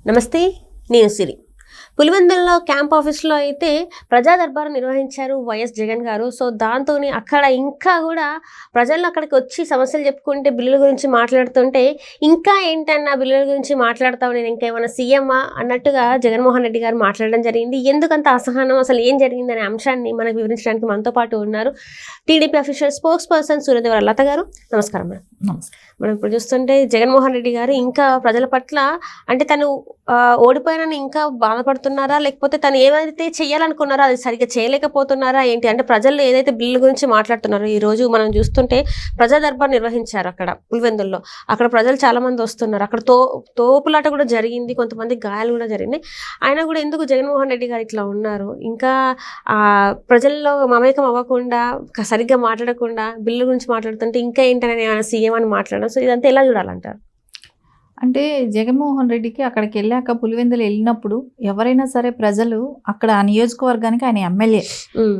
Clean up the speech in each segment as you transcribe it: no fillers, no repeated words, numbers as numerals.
నమస్తే, నేను సిరి. పులివెందులలో క్యాంప్ ఆఫీస్లో అయితే ప్రజా దర్బారు నిర్వహించారు వైఎస్ జగన్ గారు. సో దాంతో అక్కడ ఇంకా కూడా ప్రజలు అక్కడికి వచ్చి సమస్యలు చెప్పుకుంటే బిల్లుల గురించి మాట్లాడుతుంటే, ఇంకా ఏంటన్నా బిల్లుల గురించి మాట్లాడతావు, నేను ఇంకేమైనా సీఎమ్మా అన్నట్టుగా జగన్మోహన్ రెడ్డి గారు మాట్లాడడం జరిగింది. ఎందుకంత అసహనం, అసలు ఏం జరిగిందనే అంశాన్ని మనకు వివరించడానికి మనతో పాటు ఉన్నారు TDP official spokesperson Suryadevara Latha గారు. నమస్కారం మేడం. నమస్తే. మనం ఇప్పుడు చూస్తుంటే జగన్మోహన్ రెడ్డి గారు ఇంకా ప్రజల పట్ల అంటే తను ఓడిపోయానని ఇంకా బాధపడుతున్నారా, లేకపోతే తను ఏదైతే చేయాలనుకున్నారో అది సరిగ్గా చేయలేకపోతున్నారా ఏంటి అంటే ప్రజలు ఏదైతే బిల్లు గురించి మాట్లాడుతున్నారో ఈ రోజు మనం చూస్తుంటే ప్రజా దర్బార్ నిర్వహించారు అక్కడ పులివెందుల్లో. అక్కడ ప్రజలు చాలా మంది వస్తున్నారు. అక్కడ తోపులాట కూడా జరిగింది, కొంతమంది గాయాలు కూడా జరిగినాయి. ఆయన కూడా ఎందుకు జగన్మోహన్ రెడ్డి గారు ఇట్లా ఉన్నారు, ఇంకా ప్రజల్లో మమేకం అవ్వకుండా సరిగ్గా మాట్లాడకుండా బిల్లు గురించి మాట్లాడుతుంటే ఇంకా ఏంటని ఆయన సీఎం అని మాట్లాడడం, సో ఇదంతా ఎలా చూడాలంటారు? అంటే జగన్మోహన్ రెడ్డికి అక్కడికి వెళ్ళాక పులివెందులు వెళ్ళినప్పుడు ఎవరైనా సరే ప్రజలు అక్కడ ఆ నియోజకవర్గానికి ఆయన ఎమ్మెల్యే,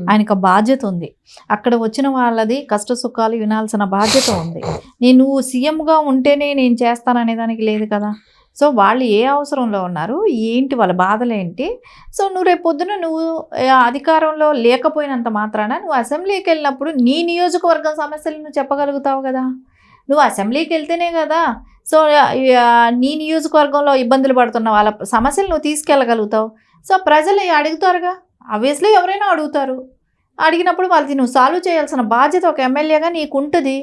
ఆయనకు బాధ్యత ఉంది. అక్కడ వచ్చిన వాళ్ళది కష్ట సుఖాలు వినాల్సిన బాధ్యత ఉంది. నేను సీఎంగా ఉంటేనే నేను చేస్తాననే దానికి లేదు కదా. సో వాళ్ళు ఏ అవసరంలో ఉన్నారు, ఏంటి వాళ్ళ బాధలు ఏంటి. సో నువ్వు రేపు పొద్దున నువ్వు అధికారంలో లేకపోయినంత మాత్రాన నువ్వు అసెంబ్లీకి వెళ్ళినప్పుడు నీ నియోజకవర్గం సమస్యలు నువ్వు చెప్పగలుగుతావు కదా. నువ్వు అసెంబ్లీకి వెళ్తేనే కదా సో నీ నియోజకవర్గంలో ఇబ్బందులు పడుతున్న వాళ్ళ సమస్యలు నువ్వు తీసుకెళ్ళగలుగుతావు. సో ప్రజలు అడుగుతారుగా, ఆబ్వియస్లీ ఎవరైనా అడుగుతారు. అడిగినప్పుడు వాళ్ళది నువ్వు సాల్వ్ చేయాల్సిన బాధ్యత ఒక ఎమ్మెల్యేగా నీకు ఉంటుంది.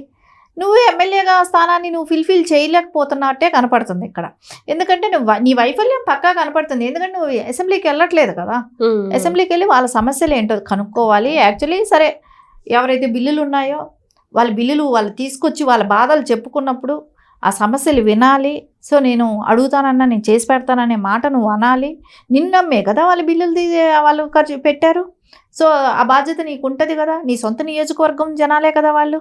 నువ్వు ఎమ్మెల్యేగా స్థానాన్ని నువ్వు ఫిల్ఫిల్ చేయలేకపోతున్నట్టే కనపడుతుంది ఇక్కడ. ఎందుకంటే నీ వైఫల్యం పక్కా కనపడుతుంది. ఎందుకంటే నువ్వు అసెంబ్లీకి వెళ్ళట్లేదు కదా. అసెంబ్లీకి వెళ్ళి వాళ్ళ సమస్యలు ఏంటో కనుక్కోవాలి. యాక్చువల్లీ సరే, ఎవరైతే బిల్లులు ఉన్నాయో వాళ్ళ బిల్లులు వాళ్ళు తీసుకొచ్చి వాళ్ళ బాధలు చెప్పుకున్నప్పుడు ఆ సమస్యలు వినాలి. సో నేను అడుగుతానన్నా నేను చేసి పెడతాననే మాట నువ్వు అనాలి. నిన్నమ్మే కదా వాళ్ళ బిల్లులు వాళ్ళు ఖర్చు పెట్టారు. సో ఆ బాధ్యత నీకు ఉంటుంది కదా. నీ సొంత నియోజకవర్గం జనాలే కదా వాళ్ళు.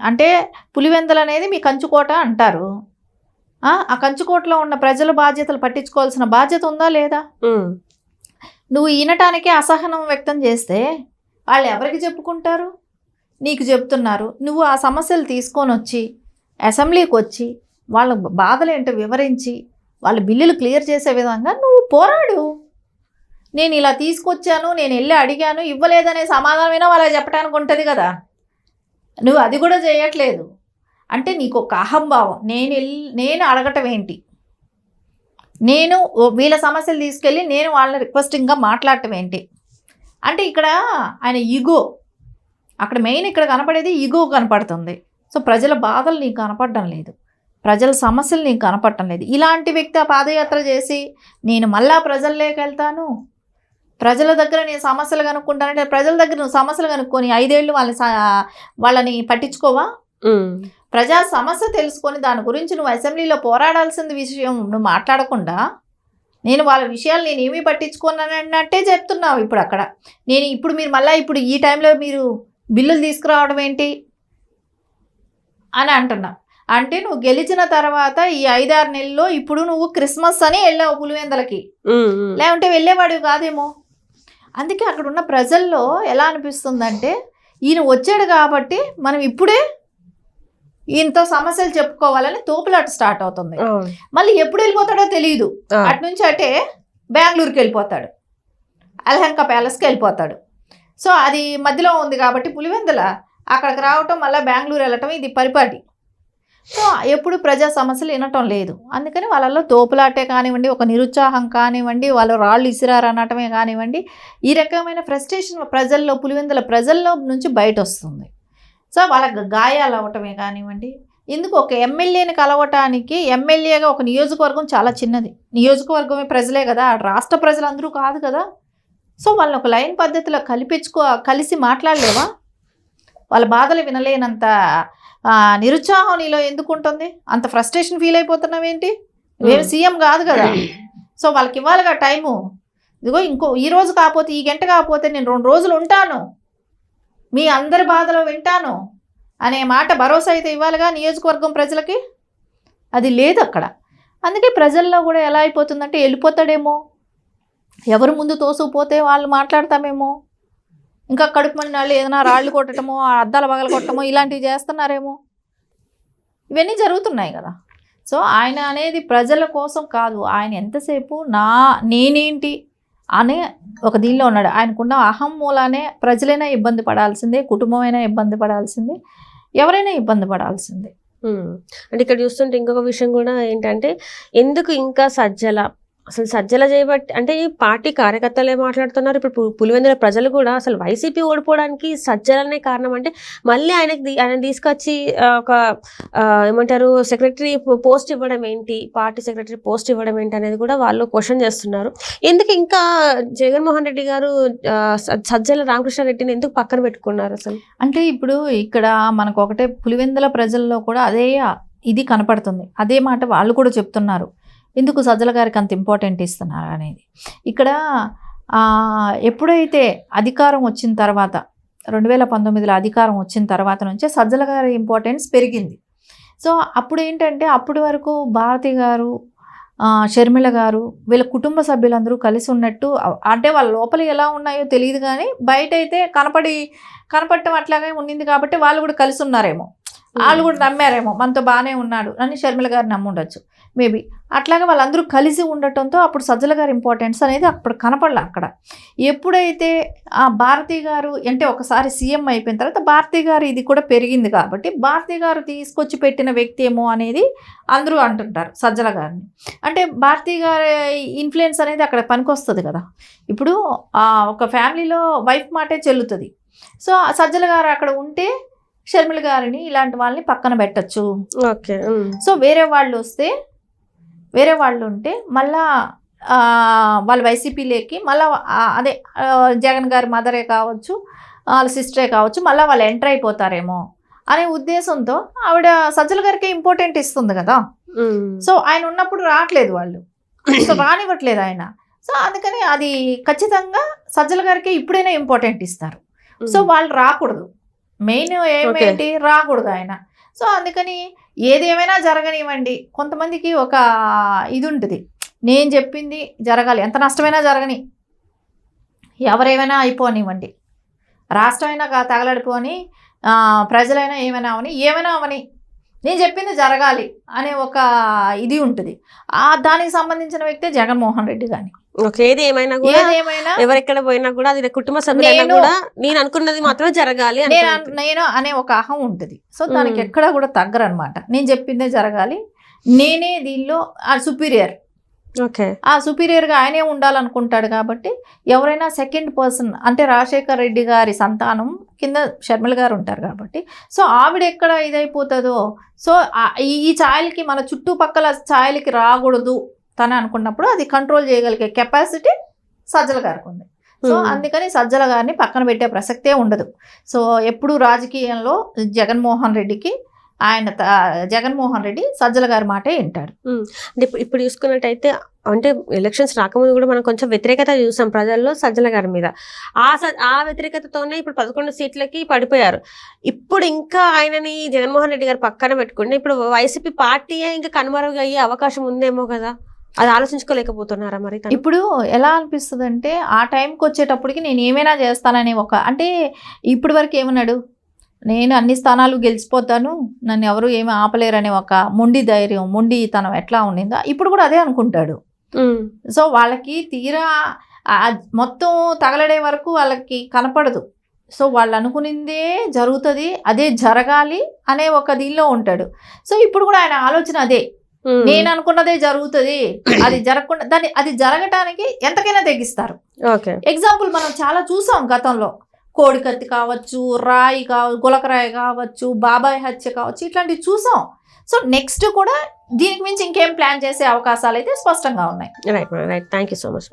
అంటే పులివెందులు అనేది మీ కంచుకోట అంటారు. ఆ కంచుకోటలో ఉన్న ప్రజల బాధ్యతలు పట్టించుకోవాల్సిన బాధ్యత ఉందా లేదా? నువ్వు వినటానికే అసహనం వ్యక్తం చేస్తే వాళ్ళు ఎవరికి చెప్పుకుంటారు? నీకు చెప్తున్నారు. నువ్వు ఆ సమస్యలు తీసుకొని వచ్చి అసెంబ్లీకి వచ్చి వాళ్ళ బాధలు ఏంటో వివరించి వాళ్ళ బిల్లులు క్లియర్ చేసే విధంగా నువ్వు పోరాడు. నేను ఇలా తీసుకొచ్చాను, నేను వెళ్ళి అడిగాను, ఇవ్వలేదనే సమాధానమైనా వాళ్ళకి చెప్పడానికి ఉంటుంది కదా. నువ్వు అది కూడా చేయట్లేదు. అంటే నీకు ఒక అహంభావం. నేను అడగటం ఏంటి, నేను వీళ్ళ సమస్యలు తీసుకెళ్ళి నేను వాళ్ళని రిక్వెస్టింగ్గా మాట్లాడటం ఏంటి అంటే ఇక్కడ ఆయన ఈగో, అక్కడ మెయిన్ ఇక్కడ కనపడేది ఈగో కనపడుతుంది. సో ప్రజల బాధలు నీకు కనపడడం లేదు, ప్రజల సమస్యలు నీకు కనపడటం లేదు. ఇలాంటి వ్యక్తి ఆ పాదయాత్ర చేసి నేను మళ్ళా ప్రజల్లోకి వెళ్తాను, ప్రజల దగ్గర నేను సమస్యలు కనుక్కుంటానంటే ప్రజల దగ్గర నువ్వు సమస్యలు కనుక్కొని 5 ఏళ్ళు వాళ్ళని పట్టించుకోవా? ప్రజా సమస్య తెలుసుకొని దాని గురించి నువ్వు అసెంబ్లీలో పోరాడాల్సిన విషయం నువ్వు మాట్లాడకుండా నేను వాళ్ళ విషయాలు నేను ఏమీ పట్టించుకోనన్నట్టే చెప్తున్నావు. ఇప్పుడు అక్కడ మీరు మళ్ళీ ఇప్పుడు ఈ టైంలో మీరు బిల్లులు తీసుకురావడం ఏంటి అని అంటున్నావు. అంటే నువ్వు గెలిచిన తర్వాత ఈ 5-6 నెలల్లో ఇప్పుడు నువ్వు క్రిస్మస్ అని వెళ్ళావు పులివెందులకి, లేకుంటే వెళ్ళేవాడివి కాదేమో. అందుకే అక్కడ ఉన్న ప్రజల్లో ఎలా అనిపిస్తుందంటే ఈయన వచ్చాడు కాబట్టి మనం ఇప్పుడే ఈయనతో సమస్యలు చెప్పుకోవాలని తోపులాట స్టార్ట్ అవుతుంది. మళ్ళీ ఎప్పుడు వెళ్ళిపోతాడో తెలియదు. అటు నుంచి అటే బెంగళూరుకి వెళ్ళిపోతాడు, అల్హంకా ప్యాలెస్కి వెళ్ళిపోతాడు. సో అది మధ్యలో ఉంది కాబట్టి పులివెందుల అక్కడికి రావటం మళ్ళీ బెంగళూరు వెళ్ళటం ఇది పరిపాటి. సో ఎప్పుడు ప్రజా సమస్యలు వినటం లేదు. అందుకని వాళ్ళలో తోపులాటే కానివ్వండి, ఒక నిరుత్సాహం కానివ్వండి, వాళ్ళు రాళ్ళు ఇసిరారు అనటమే కానివ్వండి, ఈ రకమైన ఫ్రస్ట్రేషన్ ప్రజల్లో పులివెందుల ప్రజల్లో నుంచి బయట వస్తుంది. సో వాళ్ళకి గాయాలు అవ్వటమే కానివ్వండి. ఎందుకు ఒక ఎమ్మెల్యేని కలవటానికి, ఎమ్మెల్యేగా ఒక నియోజకవర్గం చాలా చిన్నది, నియోజకవర్గమే ప్రజలే కదా, రాష్ట్ర ప్రజలందరూ కాదు కదా. సో వాళ్ళని ఒక లైన్ పద్ధతిలో కలిసి మాట్లాడలేవా? వాళ్ళ బాధలు వినలేనంత నిరుత్సాహం నీలో ఎందుకు ఉంటుంది? అంత ఫ్రస్ట్రేషన్ ఫీల్ అయిపోతున్నావు ఏంటి? నేను సీఎం కాదు కదా. సో వాళ్ళకి ఇవ్వాలిగా టైము. ఇదిగో ఈ రోజు కాకపోతే, ఈ గంట కాకపోతే నేను 2 రోజులు ఉంటాను, మీ అందరి బాధలు వింటాను అనే మాట భరోసా అయితే ఇవ్వాలిగా నియోజకవర్గం ప్రజలకి. అది లేదు అక్కడ. అందుకే ప్రజల్లో కూడా ఎలా అయిపోతుందంటే వెళ్ళిపోతాడేమో, ఎవరు ముందు తోసుకుపోతే వాళ్ళు మాట్లాడతామేమో, ఇంకా కడుపు మండి వాళ్ళు ఏదైనా రాళ్ళు కొట్టడమో, అద్దాల పగలు కొట్టడమో ఇలాంటివి చేస్తున్నారేమో. ఇవన్నీ జరుగుతున్నాయి కదా. సో ఆయన అనేది ప్రజల కోసం కాదు, ఆయన ఎంతసేపు నేనేంటి అనే ఒక దీనిలో ఉన్నాడు. ఆయనకున్న అహం మూలానే ప్రజలైనా ఇబ్బంది పడాల్సిందే, కుటుంబమైనా ఇబ్బంది పడాల్సిందే, ఎవరైనా ఇబ్బంది పడాల్సిందే. అంటే ఇక్కడ చూస్తుంటే ఇంకొక విషయం కూడా ఏంటంటే, ఎందుకు ఇంకా సజ్జల చేయబట్టి అంటే ఈ పార్టీ కార్యకర్తలే మాట్లాడుతున్నారు. ఇప్పుడు పులివెందుల ప్రజలు కూడా అసలు వైసీపీ ఓడిపోవడానికి సజ్జలనే కారణం అంటే, మళ్ళీ ఆయన తీసుకొచ్చి ఒక ఏమంటారు సెక్రటరీ పోస్ట్ ఇవ్వడం ఏంటి, పార్టీ సెక్రటరీ పోస్ట్ ఇవ్వడం ఏంటి అనేది కూడా వాళ్ళు క్వశ్చన్ చేస్తున్నారు. ఎందుకు ఇంకా జగన్మోహన్ రెడ్డి గారు సజ్జల రామకృష్ణారెడ్డిని ఎందుకు పక్కన పెట్టుకున్నారు అసలు? అంటే ఇప్పుడు ఇక్కడ మనకు ఒకటే పులివెందుల ప్రజల్లో కూడా అదే ఇది కనపడుతుంది, అదే మాట వాళ్ళు కూడా చెప్తున్నారు. ఎందుకు సజ్జల గారికి అంత ఇంపార్టెంట్ ఇస్తున్నారు అనేది. ఇక్కడ ఎప్పుడైతే అధికారం వచ్చిన తర్వాత 2019లో అధికారం వచ్చిన తర్వాత నుంచే సజ్జల గారి ఇంపార్టెన్స్ పెరిగింది. సో అప్పుడు ఏంటంటే అప్పటి వరకు భారతి గారు, షర్మిల గారు వీళ్ళ కుటుంబ సభ్యులందరూ కలిసి ఉన్నట్టు, అంటే వాళ్ళ లోపల ఎలా ఉన్నాయో తెలియదు కానీ బయట అయితే కనపడటం అట్లాగే ఉండింది కాబట్టి వాళ్ళు కూడా కలిసి ఉన్నారేమో, వాళ్ళు కూడా నమ్మారేమో మనతో బాగానే ఉన్నాడు అని షర్మిల గారు నమ్ముండొచ్చు మేబీ. అట్లాగే వాళ్ళందరూ కలిసి ఉండటంతో అప్పుడు సజ్జల గారి ఇంపార్టెన్స్ అనేది అప్పుడు కనపడలే. అక్కడ ఎప్పుడైతే ఆ భారతి గారు అంటే ఒకసారి సీఎం అయిపోయిన తర్వాత భారతి గారు ఇది కూడా పెరిగింది కాబట్టి భారతి గారు తీసుకొచ్చి పెట్టిన వ్యక్తి ఏమో అనేది అందరూ అంటుంటారు సజ్జల గారిని. అంటే భారతి గారి ఇన్ఫ్లుయెన్స్ అనేది అక్కడ పనికొస్తుంది కదా. ఇప్పుడు ఒక ఫ్యామిలీలో వైఫ్ మాటే చెల్లుతుంది. సో సజ్జల గారు అక్కడ ఉంటే షర్మిల గారిని ఇలాంటి వాళ్ళని పక్కన పెట్టచ్చు. ఓకే. సో వేరే వాళ్ళు ఉంటే మళ్ళా వాళ్ళ వైసీపీలోకి మళ్ళీ అదే జగన్ గారి మదరే కావచ్చు, వాళ్ళ సిస్టరే కావచ్చు, మళ్ళీ వాళ్ళు ఎంటర్ అయిపోతారేమో అనే ఉద్దేశంతో ఆవిడ సజ్జల గారికి ఇంపార్టెంట్ ఇస్తుంది కదా. సో ఆయన ఉన్నప్పుడు రావట్లేదు వాళ్ళు, సో రానివ్వట్లేదు ఆయన. సో అందుకని అది ఖచ్చితంగా సజ్జల గారికి ఇప్పుడైనా ఇంపార్టెంట్ ఇస్తారు. సో వాళ్ళు రాకూడదు, మెయిన్ ఏమేంటి రాకూడదు ఆయన. సో అందుకని ఏదేమైనా జరగనివ్వండి. కొంతమందికి ఒక ఇది ఉంటుంది, నేను చెప్పింది జరగాలి, ఎంత నష్టమైనా జరగని, ఎవరేమైనా అయిపోనివ్వండి, రాష్ట్రమైనా తగలడిపోని, ప్రజలైనా ఏమైనా అవని నేను చెప్పింది జరగాలి అనే ఒక ఇది ఉంటుంది. దానికి సంబంధించిన వ్యక్తే జగన్మోహన్ రెడ్డి కానీ. ఏది ఏమైనా ఎవరెక్కడ పోయినా కూడా అది కుటుంబ సభ్యులైనా కూడా నేను అనుకున్నది మాత్రమే జరగాలి, నేను అనే ఒక అహం ఉంటుంది. సో దానికి ఎక్కడా కూడా తగ్గరు అనమాట. నేను చెప్పిందే జరగాలి, నేనే దీనిలో సుపీరియర్, ఆ సుపీరియర్గా ఆయనే ఉండాలనుకుంటాడు. కాబట్టి ఎవరైనా సెకండ్ పర్సన్ అంటే రాజశేఖర్ రెడ్డి గారి సంతానం కింద షర్మిల గారు ఉంటారు కాబట్టి, సో ఆవిడ ఎక్కడ ఇదైపోతుందో, సో ఈ ఛాయలకి మన చుట్టుపక్కల ఛాయలకి రాకూడదు తను అనుకున్నప్పుడు అది కంట్రోల్ చేయగలిగే కెపాసిటీ సజ్జల గారికి ఉంది. సో అందుకని సజ్జల గారిని పక్కన పెట్టే ప్రసక్తే ఉండదు. సో ఎప్పుడు రాజకీయంలో జగన్మోహన్ రెడ్డి సజ్జల గారి మాటే వింటాడు. అంటే ఇప్పుడు చూసుకున్నట్టయితే అంటే ఎలక్షన్స్ రాకముందు కూడా మనం కొంచెం వ్యతిరేకత చూసాం ప్రజల్లో సజ్జల గారి మీద. ఆ వ్యతిరేకతతోనే ఇప్పుడు 11 సీట్లకి పడిపోయారు. ఇప్పుడు ఇంకా ఆయనని జగన్మోహన్ రెడ్డి గారు పక్కన పెట్టుకుంటే ఇప్పుడు వైసీపీ పార్టీయే ఇంకా కనుమరుగయ్యే అవకాశం ఉందేమో కదా, అది ఆలోచించుకోలేకపోతున్నారా మరి? ఇప్పుడు ఎలా అనిపిస్తుంది అంటే ఆ టైంకి వచ్చేటప్పటికి నేను ఏమైనా చేస్తానని అంటే ఇప్పటి వరకు ఏమన్నాడు, నేను అన్ని స్థానాలు గెలిచిపోతాను, నన్ను ఎవరు ఏమి ఆపలేరనే ఒక మొండితనం ఎట్లా ఉండిందో ఇప్పుడు కూడా అదే అనుకుంటాడు. సో వాళ్ళకి తీరా మొత్తం తగలడే వరకు వాళ్ళకి కనపడదు. సో వాళ్ళు అనుకునిందే జరుగుతుంది, అదే జరగాలి అనే ఒక దీనిలో ఉంటాడు. సో ఇప్పుడు కూడా ఆయన ఆలోచన అదే, నేను అనుకున్నదే జరుగుతుంది, అది జరగకుండా అది జరగటానికి ఎంతకైనా తెగిస్తారు. ఎగ్జాంపుల్ మనం చాలా చూసాం గతంలో, కోడికత్తి కావచ్చు, గులకరాయి కావచ్చు, బాబాయ్ హత్య కావచ్చు, ఇట్లాంటివి చూసాం. సో నెక్స్ట్ కూడా దీనికి మించి ఇంకేం ప్లాన్ చేసే అవకాశాలు అయితే స్పష్టంగా ఉన్నాయి. Right, thank you so much.